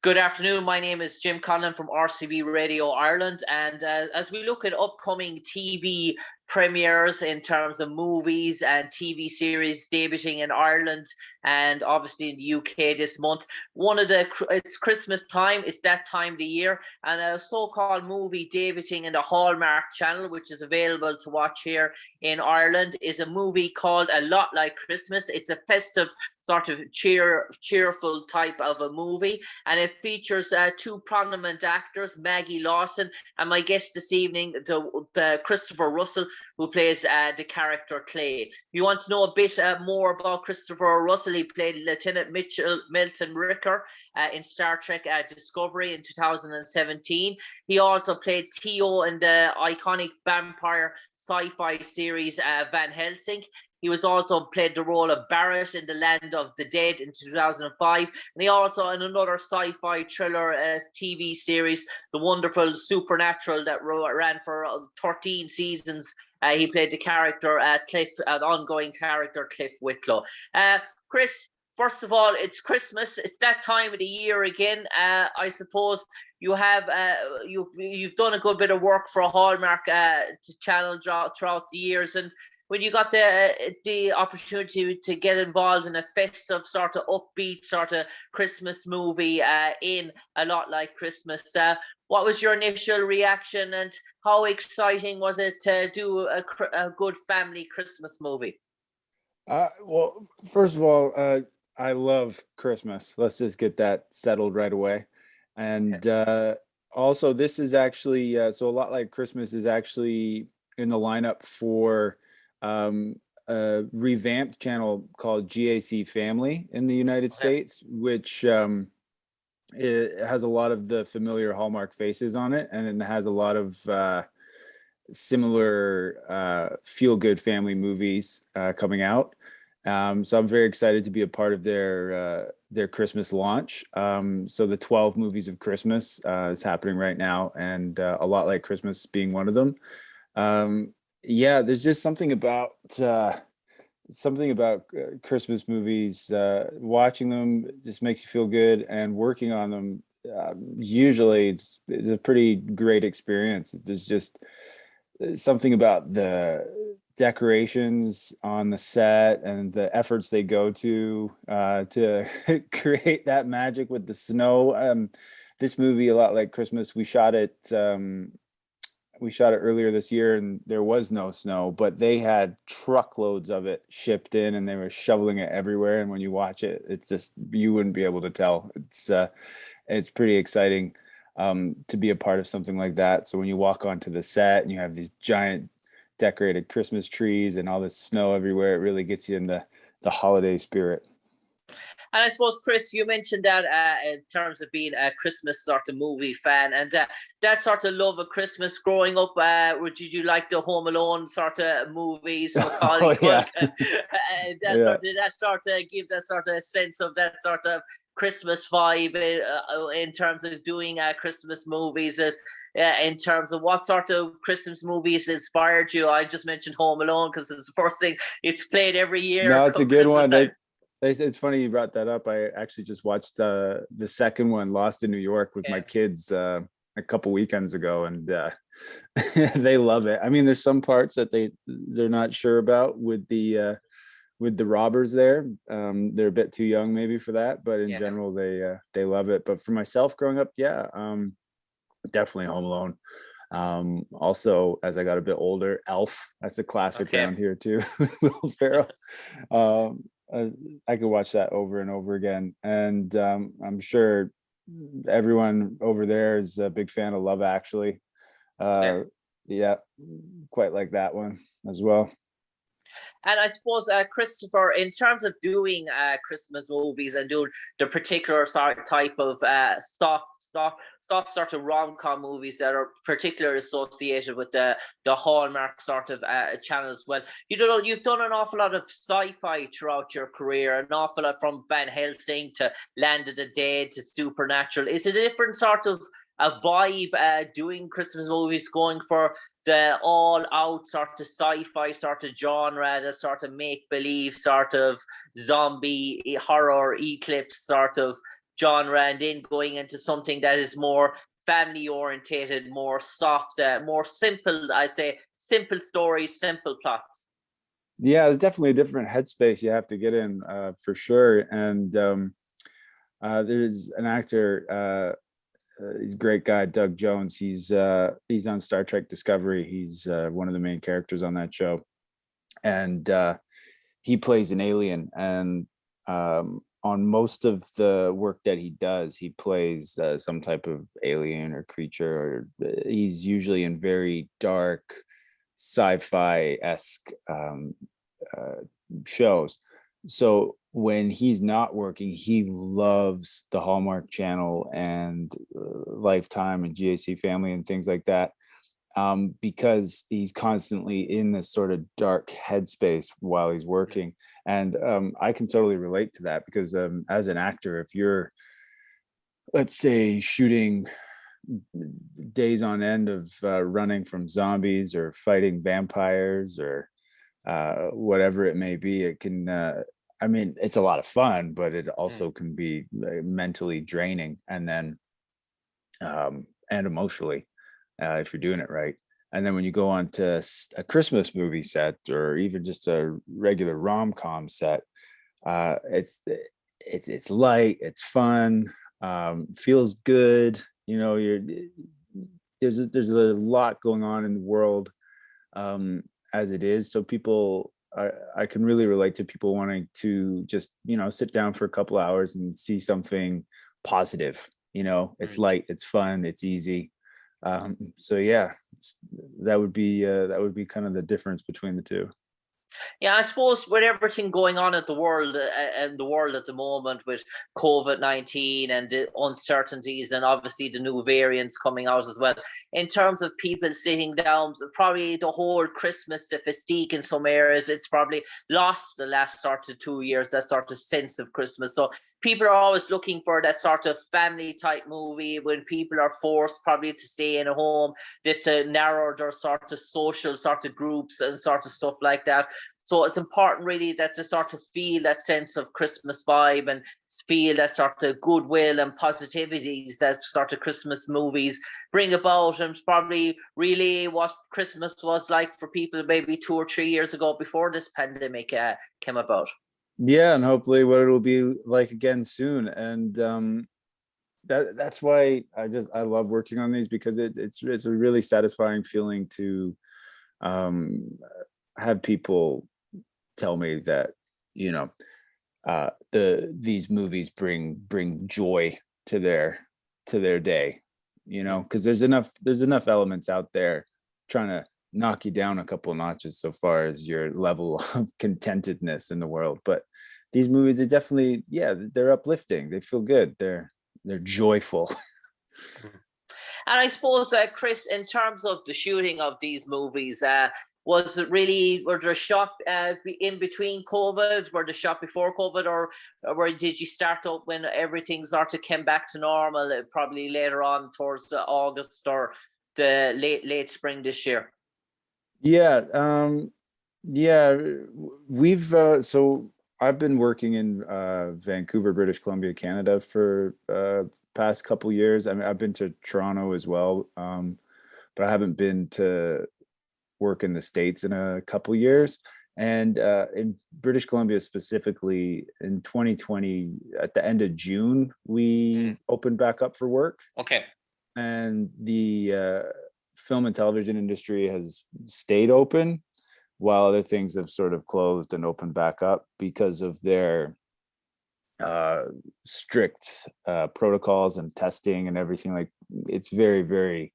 Good afternoon. My name is Jim Conlan from RCB Radio Ireland. And as we look at upcoming TV premieres in terms of movies and TV series debuting in Ireland and obviously in the UK this month, it's Christmas time. It's that time of the year. And a so-called movie debuting in the Hallmark Channel, which is available to watch here in Ireland, is a movie called A Lot Like Christmas. It's a festive sort of cheerful type of a movie, and it features two prominent actors, Maggie Lawson, and my guest this evening, the Christopher Russell, who plays the character Clay. If you want to know a bit more about Christopher Russell, he played Lieutenant Milton Ricker in Star Trek Discovery in 2017. He also played Tio in the iconic vampire sci-fi series Van Helsing. He was also played the role of Barrett in The Land of the Dead in 2005. And he also, in another sci-fi thriller TV series, The Wonderful Supernatural, that ran for 13 seasons, he played the character Cliff, an ongoing character, Cliff Whitlow. Chris, first of all, it's Christmas. It's that time of the year again. I suppose you have you've done a good bit of work for a Hallmark channel throughout the years, and when you got the opportunity to get involved in a festive sort of upbeat sort of Christmas movie in A Lot Like Christmas, what was your initial reaction, and how exciting was it to do a good family Christmas movie? Well, first of all, I love Christmas. Let's just get that settled right away. And also, this is actually so A Lot Like Christmas is actually in the lineup for a revamped channel called GAC Family in the United States, which it has a lot of the familiar Hallmark faces on it, and it has a lot of similar feel-good family movies coming out. So I'm very excited to be a part of their Christmas launch. So the 12 movies of Christmas is happening right now, and A Lot Like Christmas being one of them. Yeah, there's just something about Christmas movies. Watching them just makes you feel good, and working on them usually it's a pretty great experience. There's just something about the decorations on the set and the efforts they go to create that magic with the snow. This movie, A Lot Like Christmas, we shot it earlier this year, and there was no snow, but they had truckloads of it shipped in, and they were shoveling it everywhere. And when you watch it, it's just, you wouldn't be able to tell. It's pretty exciting to be a part of something like that. So when you walk onto the set and you have these giant decorated Christmas trees and all this snow everywhere, it really gets you in the holiday spirit. And I suppose, Chris, you mentioned that in terms of being a Christmas sort of movie fan, and that sort of love of Christmas growing up, did you like the Home Alone sort of movies? Oh, yeah. Did that sort of give that sort of sense of that sort of Christmas vibe in terms of doing Christmas movies? In terms of what sort of Christmas movies inspired you? I just mentioned Home Alone because it's the first thing, it's played every year. No, it's a good one. It's funny you brought that up. I actually just watched the second one, Lost in New York, with my kids a couple weekends ago, and they love it. I mean, there's some parts that they're not sure about with the robbers there. They're a bit too young maybe for that, but in general they love it. But for myself growing up, definitely Home Alone. Also, as I got a bit older, Elf. That's a classic around here too. Will Ferrell. I could watch that over and over again, and I'm sure everyone over there is a big fan of Love Actually. Yeah, quite like that one as well. And I suppose, Christopher, in terms of doing Christmas movies and doing the particular type of soft sort of rom-com movies that are particularly associated with the Hallmark sort of channels, well, you've done an awful lot of sci-fi throughout your career, an awful lot from Van Helsing to Land of the Dead to Supernatural. Is it a different sort of a vibe doing Christmas movies, going for the all-out sort of sci-fi sort of genre, the sort of make-believe sort of zombie horror eclipse sort of genre, and then going into something that is more family orientated, more soft, more simple. I'd say simple stories, simple plots. Yeah, it's definitely a different headspace you have to get in, for sure. And there's an actor, he's a great guy, Doug Jones. He's on Star Trek Discovery. He's one of the main characters on that show, and he plays an alien. And on most of the work that he does, he plays some type of alien or creature, or he's usually in very dark sci-fi-esque shows. So when he's not working, he loves the Hallmark Channel and Lifetime and GAC Family and things like that, because he's constantly in this sort of dark headspace while he's working. And I can totally relate to that, because as an actor, if you're, let's say, shooting days on end of running from zombies or fighting vampires or whatever it may be, it can I mean, it's a lot of fun, but it also can be mentally draining, and then and emotionally, if you're doing it right. And then when you go on to a Christmas movie set, or even just a regular rom-com set, it's light, it's fun, feels good. You know, there's a lot going on in the world as it is. So people, I can really relate to people wanting to just, sit down for a couple hours and see something positive. It's light, it's fun, it's easy. So yeah, that would be kind of the difference between the two. Yeah, I suppose with everything going on at the world and the world at the moment, with COVID-19 and the uncertainties, and obviously the new variants coming out as well, in terms of people sitting down, probably the whole Christmas, the mystique in some areas, it's probably lost the last sort of 2 years, that sort of sense of Christmas. So people are always looking for that sort of family type movie when people are forced probably to stay in a home, that to narrow their sort of social sort of groups and sort of stuff like that. So it's important really that to sort of feel that sense of Christmas vibe and feel that sort of goodwill and positivity that sort of Christmas movies bring about, and probably really what Christmas was like for people maybe 2 or 3 years ago before this pandemic came about. Yeah, and hopefully what it'll be like again soon. And that's why I love working on these, because it's a really satisfying feeling to have people tell me that these movies bring joy to their day, because there's enough elements out there trying to knock you down a couple of notches so far as your level of contentedness in the world. But these movies are definitely, they're uplifting, they feel good, they're joyful. And I suppose, Chris, in terms of the shooting of these movies, were there shot in between COVID? Were they shot before COVID, or did you start up when everything sort of came back to normal, probably later on towards August or the late spring this year? We've so I've been working in Vancouver, British Columbia, Canada for past couple years. I mean, I've been to Toronto as well, but I haven't been to work in the States in a couple years. And in British Columbia specifically, in 2020, at the end of June, we opened back up for work. Okay. And the film and television industry has stayed open, while other things have sort of closed and opened back up because of their strict protocols and testing and everything. Like, it's very, very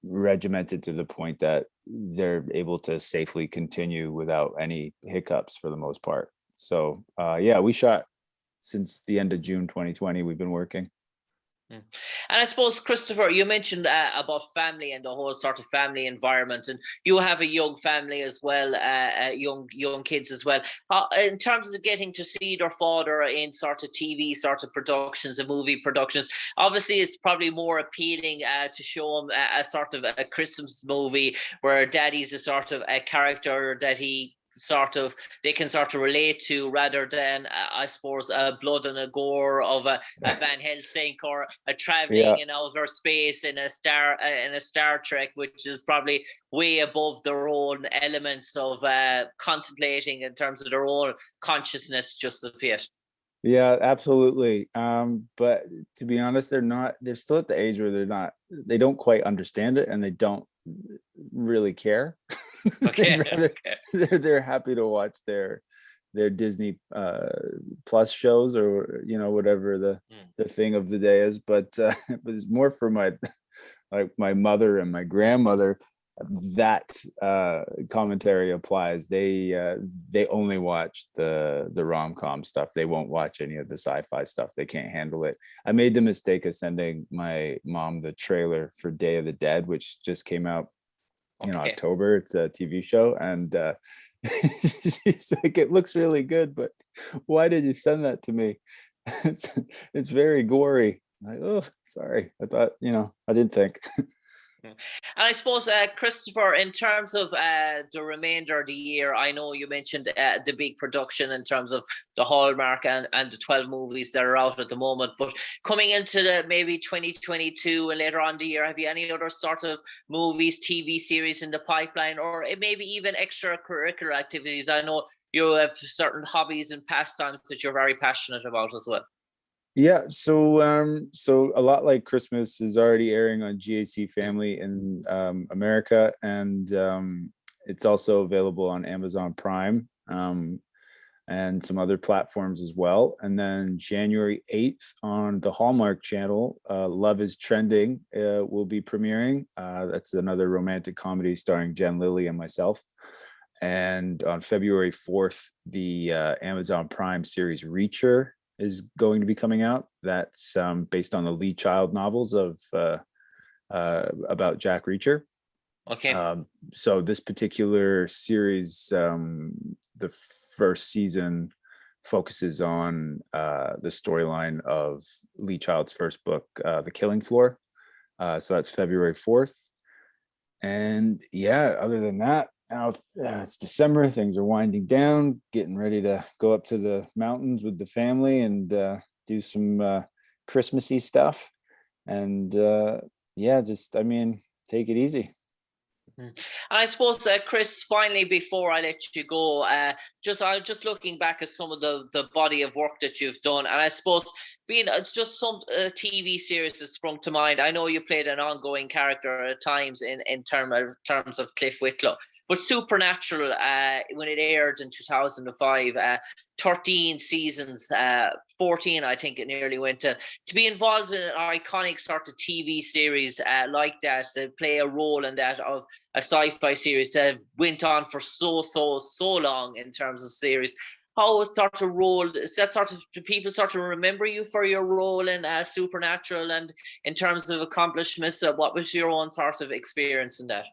regimented to the point that they're able to safely continue without any hiccups for the most part. So we shot since the end of June 2020. We've been working. And I suppose, Christopher, you mentioned about family and the whole sort of family environment, and you have a young family as well, young kids as well. In terms of getting to see their father in sort of TV sort of productions and movie productions, obviously it's probably more appealing to show them a sort of a Christmas movie where daddy's a sort of a character that he they can sort of relate to, rather than I suppose blood and a gore of a Van Helsing, or a traveling in outer space in a Star Trek, which is probably way above their own elements of contemplating in terms of their own consciousness just of yet. Yeah, absolutely. But to be honest, they're still at the age where they don't quite understand it, and they don't really care. Okay. They're happy to watch their Disney Plus shows, or whatever the thing of the day is. But it's more for my mother and my grandmother. That commentary applies. They only watch the rom-com stuff. They won't watch any of the sci-fi stuff. They can't handle it. I made the mistake of sending my mom the trailer for Day of the Dead, which just came out in October. It's a TV show, and she's like, "It looks really good, but why did you send that to me? It's very gory." I'm like, "Oh, sorry. I thought, I didn't think." And I suppose, Christopher, in terms of the remainder of the year, I know you mentioned the big production in terms of the Hallmark and the 12 movies that are out at the moment. But coming into the maybe 2022 and later on the year, have you any other sort of movies, TV series in the pipeline, or maybe even extracurricular activities? I know you have certain hobbies and pastimes that you're very passionate about as well. Yeah, so a lot like Christmas is already airing on GAC Family in America, and it's also available on Amazon Prime and some other platforms as well. And then January 8th on the Hallmark Channel, Love is Trending will be premiering. That's another romantic comedy starring Jen Lilly and myself. And on February 4th, the Amazon Prime series Reacher is going to be coming out. That's based on the Lee Child novels of about Jack Reacher. Okay. So this particular series, the first season focuses on the storyline of Lee Child's first book, The Killing Floor. So that's February 4th. And yeah, other than that, now it's December, things are winding down, getting ready to go up to the mountains with the family and do some Christmassy stuff. And take it easy. And I suppose, Chris, finally, before I let you go, I was just looking back at some of the body of work that you've done, and I suppose being just some TV series that sprung to mind. I know you played an ongoing character at times in terms of Cliff Whitlow, but Supernatural, when it aired in 2005, 13 seasons, 14, I think it nearly went to be involved in an iconic sort of TV series like that, to play a role in that of a sci-fi series that went on for so long in terms of series. How was sort of role? Is that sort of, do people sort of remember you for your role in Supernatural, and in terms of accomplishments? What was your own sort of experience in that?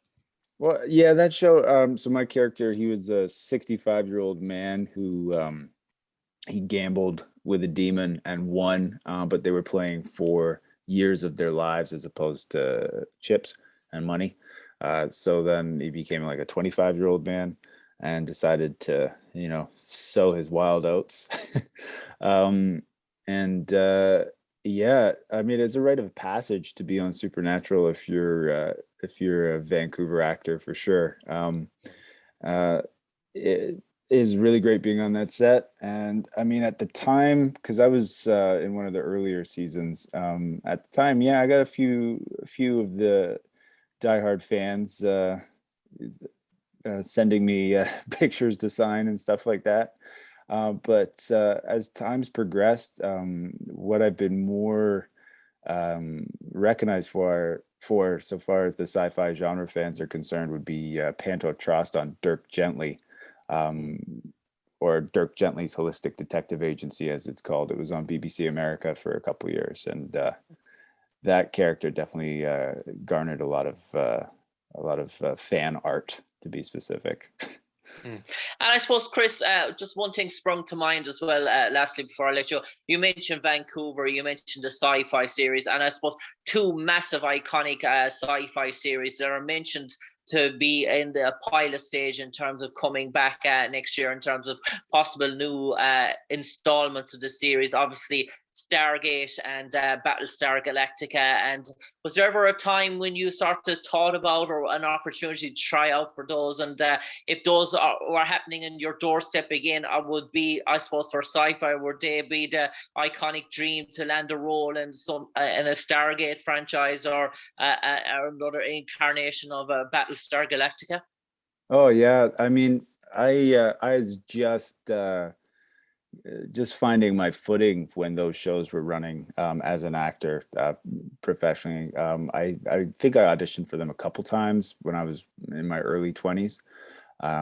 Well, yeah, that show. So my character, he was a 65-year-old man who he gambled with a demon and won, but they were playing for years of their lives as opposed to chips and money. So then he became like a 25-year-old man and decided to, sow his wild oats. Yeah, I mean, it's a rite of passage to be on Supernatural if you're a Vancouver actor, for sure. It is really great being on that set. And I mean, at the time, because I was in one of the earlier seasons, at the time, yeah, I got a few of the diehard fans sending me pictures to sign and stuff like that. But as time's progressed, what I've been more recognized for so far as the sci-fi genre fans are concerned would be Panto Trost on Dirk Gently, or Dirk Gently's Holistic Detective Agency, as it's called. It was on BBC America for a couple of years, and that character definitely garnered a lot of fan art, to be specific. And I suppose, Chris, just one thing sprung to mind as well, lastly, before I let you go. You mentioned Vancouver, you mentioned the sci-fi series, and I suppose two massive iconic sci-fi series that are mentioned to be in the pilot stage in terms of coming back next year in terms of possible new installments of the series. Obviously, Stargate and Battlestar Galactica. And was there ever a time when you thought about or an opportunity to try out for those? And if those were happening in your doorstep again, I would be, I suppose, for Sci-Fi, would they be the iconic dream to land a role in in a Stargate franchise or another incarnation of Battlestar Galactica? Oh yeah, I mean, I was just finding my footing when those shows were running as an actor professionally. I think I auditioned for them a couple times when I was in my early 20s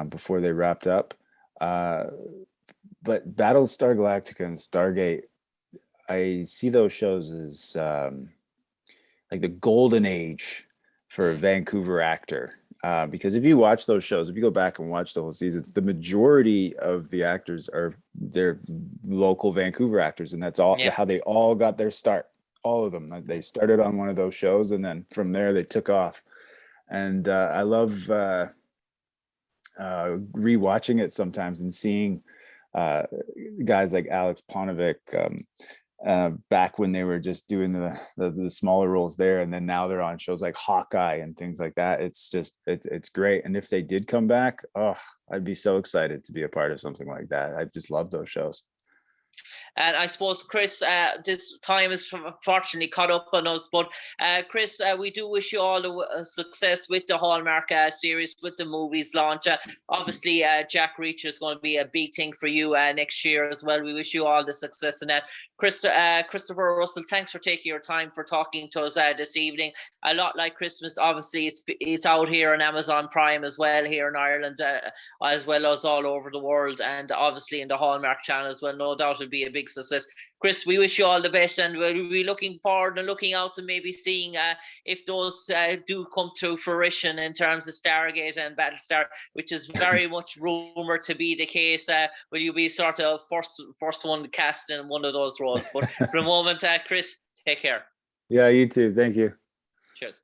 before they wrapped up. But Battlestar Galactica and Stargate, I see those shows as like the golden age for a Vancouver actor. Because if you watch those shows, if you go back and watch the whole seasons, the majority of the actors are they're local Vancouver actors, and that's all how they all got their start. All of them, they started on one of those shows, and then from there they took off. And I love rewatching it sometimes and seeing guys like Alex Ponovic. Back when they were just doing the smaller roles there, and then now they're on shows like Hawkeye and things like that. It's just it's great. And if they did come back, I'd be so excited to be a part of something like that. I just love those shows. And I suppose, Chris, this time is unfortunately caught up on us. But Chris, we do wish you all the success with the Hallmark series, with the movies launch. Obviously, Jack Reacher is going to be a big thing for you next year as well. We wish you all the success in that. Christopher Russell, thanks for taking your time for talking to us this evening. A lot like Christmas, obviously, it's out here on Amazon Prime as well here in Ireland, as well as all over the world, and obviously in the Hallmark Channel as well. No doubt it'll be a big success. Chris, we wish you all the best, and we'll be looking forward and looking out to maybe seeing if those do come to fruition in terms of Stargate and Battlestar, which is very much rumored to be the case. Will you be sort of first one cast in one of those roles? But for the moment, Chris, take care. Yeah, you too. Thank you. Cheers.